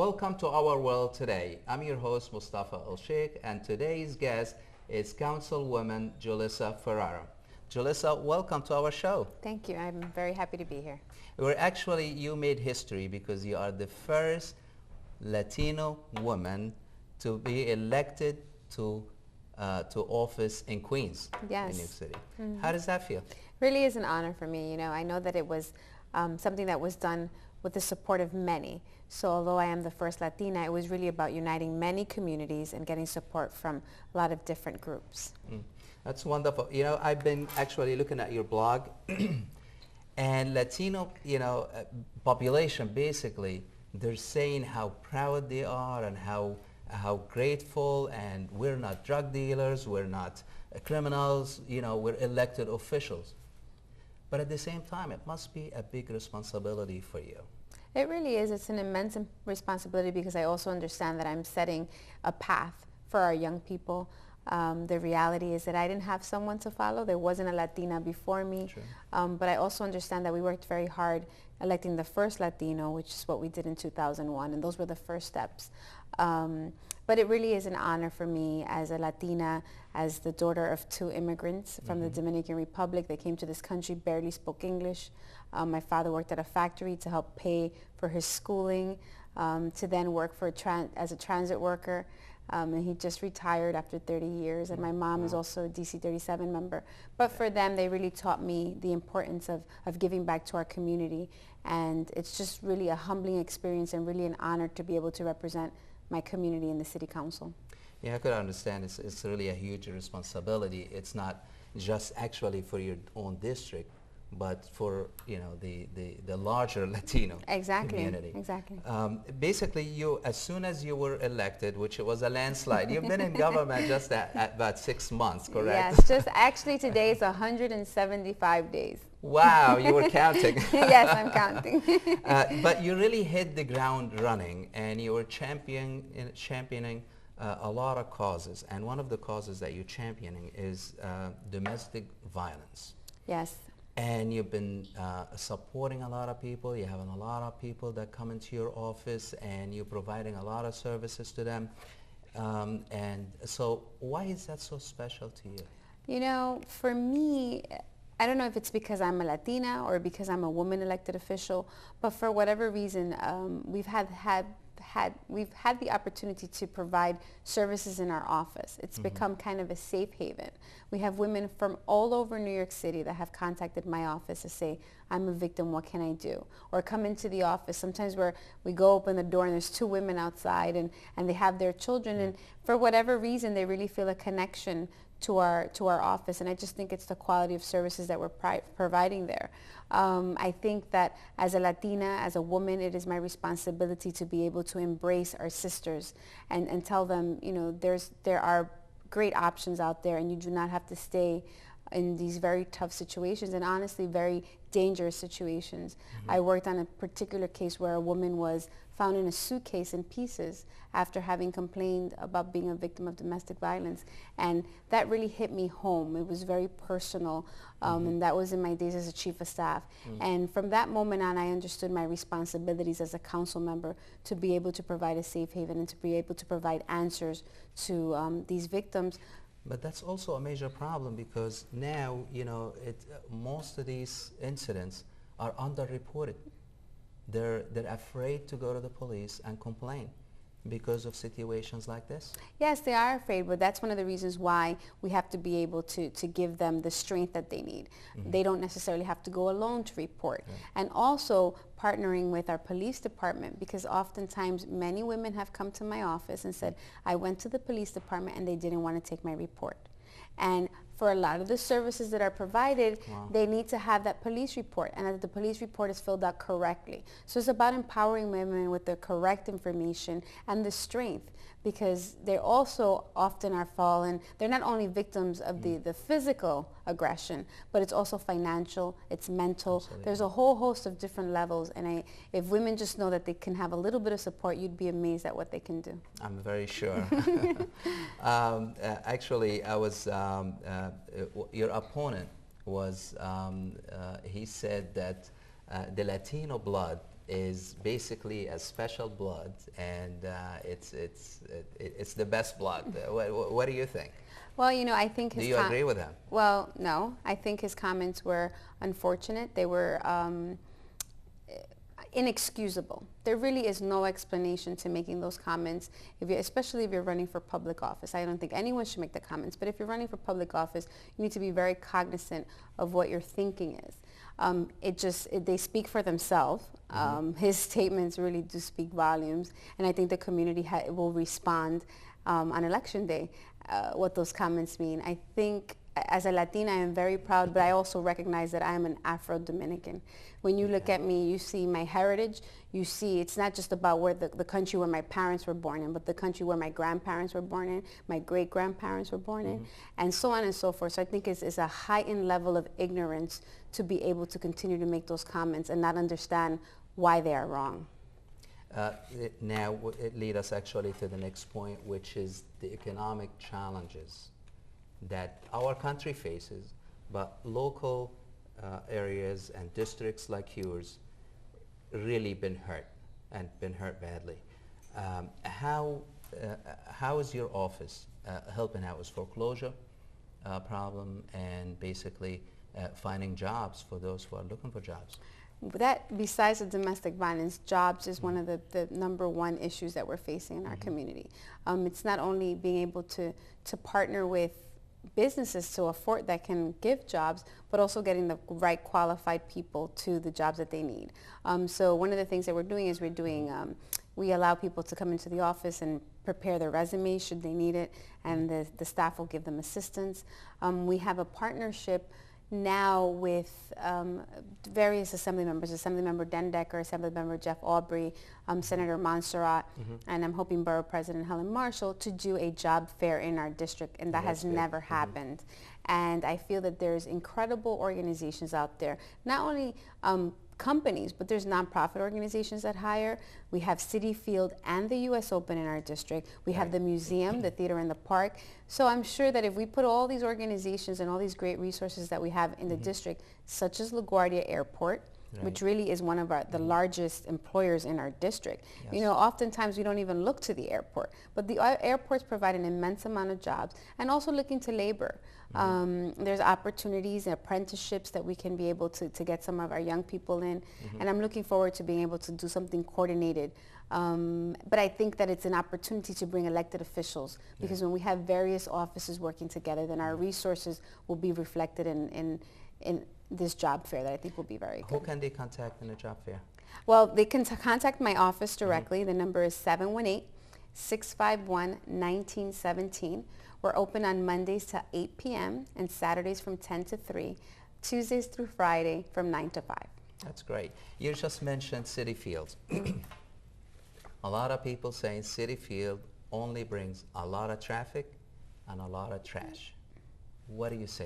Welcome to our world today. I'm your host Moustafa Elshiekh, and today's guest is councilwoman Julissa Ferreras. Julissa, welcome to our show. Thank you. I'm very happy to be here. You made history because you are the first Latino woman to be elected to office in Queens, Yes. in New York City. How does that feel? Really is an honor for me. You know, I know that it was something that was done with the support of many. So although I am the first Latina, it was really about uniting many communities and getting support from a lot of different groups. That's wonderful. You know, I've been actually looking at your blog, and Latino, population basically, they're saying how proud they are and how grateful, and we're not drug dealers, we're not criminals, we're elected officials. But at the same time, it must be a big responsibility for you. It really is. It's an immense responsibility because I also understand that I'm setting a path for our young people. The reality is that I didn't have someone to follow. There wasn't a Latina before me. Sure. But I also understand that we worked very hard electing the first Latino, which is what we did in 2001, and those were the first steps. But it really is an honor for me as a Latina, as the daughter of two immigrants from the Dominican Republic. They came to this country, barely spoke English. My father worked at a factory to help pay for his schooling, to then work for as a transit worker. And he just retired after 30 years. And my mom is also a DC 37 member. But for them, they really taught me the importance of giving back to our community. And it's just really a humbling experience and really an honor to be able to represent my community in the city council. Yeah, I could understand. It's really a huge responsibility. It's not just actually for your own district, but for the larger Latino community. Exactly. Basically, as soon as you were elected, which was a landslide, you've been in government just at about 6 months, correct? Yes, just actually today is 175 days. Wow, you were counting. Yes, I'm counting. But you really hit the ground running, and you were championing a lot of causes. And one of the causes that you're championing is domestic violence. Yes. And you've been supporting a lot of people. You're having a lot of people that come into your office, and you're providing a lot of services to them. And so why is that so special to you? You know, for me, I don't know if it's because I'm a Latina or because I'm a woman elected official, but for whatever reason, we've had the opportunity to provide services in our office. It's become kind of a safe haven. We have women from all over New York City that have contacted my office to say, I'm a victim, what can I do? Or come into the office. Sometimes we go open the door and there's two women outside and they have their children, and for whatever reason they really feel a connection to our office, and I just think it's the quality of services that we're providing there. I think that as a Latina, as a woman, it is my responsibility to be able to embrace our sisters and tell them, there are great options out there, and you do not have to stay in these very tough situations, and honestly very dangerous situations. I worked on a particular case where a woman was found in a suitcase in pieces after having complained about being a victim of domestic violence, and that really hit me home. It was very personal, and that was in my days as a chief of staff. And from that moment on, I understood my responsibilities as a council member to be able to provide a safe haven and to be able to provide answers to these victims. But that's also a major problem, because now, most of these incidents are underreported. They're afraid to go to the police and complain because of situations like this. Yes, they are afraid, but that's one of the reasons why we have to be able to give them the strength that they need. They don't necessarily have to go alone to report. And also partnering with our police department, because oftentimes many women have come to my office and said, I went to the police department and they didn't want to take my report. And for a lot of the services that are provided, they need to have that police report, and that the police report is filled out correctly. So it's about empowering women with the correct information and the strength, because they also often are fallen. They're not only victims of the physical aggression, but it's also financial, it's mental. Absolutely. There's a whole host of different levels, and if women just know that they can have a little bit of support, you'd be amazed at what they can do. I'm very sure. Actually, I was, your opponent was, he said that the Latino blood is basically a special blood, and it's the best blood. What do you think? Well, you know, I think Do you agree with him? Well, no. I think his comments were unfortunate. They were inexcusable. There really is no explanation to making those comments, especially if you're running for public office. I don't think anyone should make the comments, but if you're running for public office, you need to be very cognizant of what your thinking is. They speak for themselves. His statements really do speak volumes, and I think the community will respond on election day what those comments mean. I think as a Latina, I am very proud, but I also recognize that I am an Afro-Dominican. When you look at me, you see my heritage. You see it's not just about where the country where my parents were born in, but the country where my grandparents were born in, my great-grandparents were born in, and so on and so forth. So I think it's a heightened level of ignorance to be able to continue to make those comments and not understand why they are wrong. Now, it leads us actually to the next point, which is the economic challenges that our country faces, but local areas and districts like yours really been hurt and been hurt badly. How is your office helping out with foreclosure problem and basically finding jobs for those who are looking for jobs? That, besides the domestic violence, jobs is one of the #1 issues that we're facing in our community. It's not only being able to partner with businesses to afford that can give jobs, but also getting the right qualified people to the jobs that they need. So one of the things that we're doing is we allow people to come into the office and prepare their resumes should they need it, and the staff will give them assistance. We have a partnership now with various assembly members, Assemblymember Dendecker, Assemblymember Jeff Aubrey, Senator Montserrat, and I'm hoping Borough President Helen Marshall to do a job fair in our district, and that has never happened. And I feel that there's incredible organizations out there, not only companies, but there's nonprofit organizations that hire. We have Citi Field and the U.S. Open in our district. We have the museum, the theater in the park. So I'm sure that if we put all these organizations and all these great resources that we have in the district, such as LaGuardia Airport, which really is one of the largest employers in our district. You know, oftentimes we don't even look to the airport, but the airports provide an immense amount of jobs, and also looking to labor. There's opportunities and apprenticeships that we can be able to get some of our young people in, and I'm looking forward to being able to do something coordinated. But I think that it's an opportunity to bring elected officials, because when we have various offices working together, then our resources will be reflected in this job fair that I think will be very good. Who can they contact in the job fair? Well, they can contact my office directly. The number is 718-651-1917. We're open on Mondays to 8 p.m. and Saturdays from 10 to 3, Tuesdays through Friday from 9 to 5. That's great. You just mentioned Citi Fields. A lot of people saying Citi Field only brings a lot of traffic and a lot of trash. What do you say?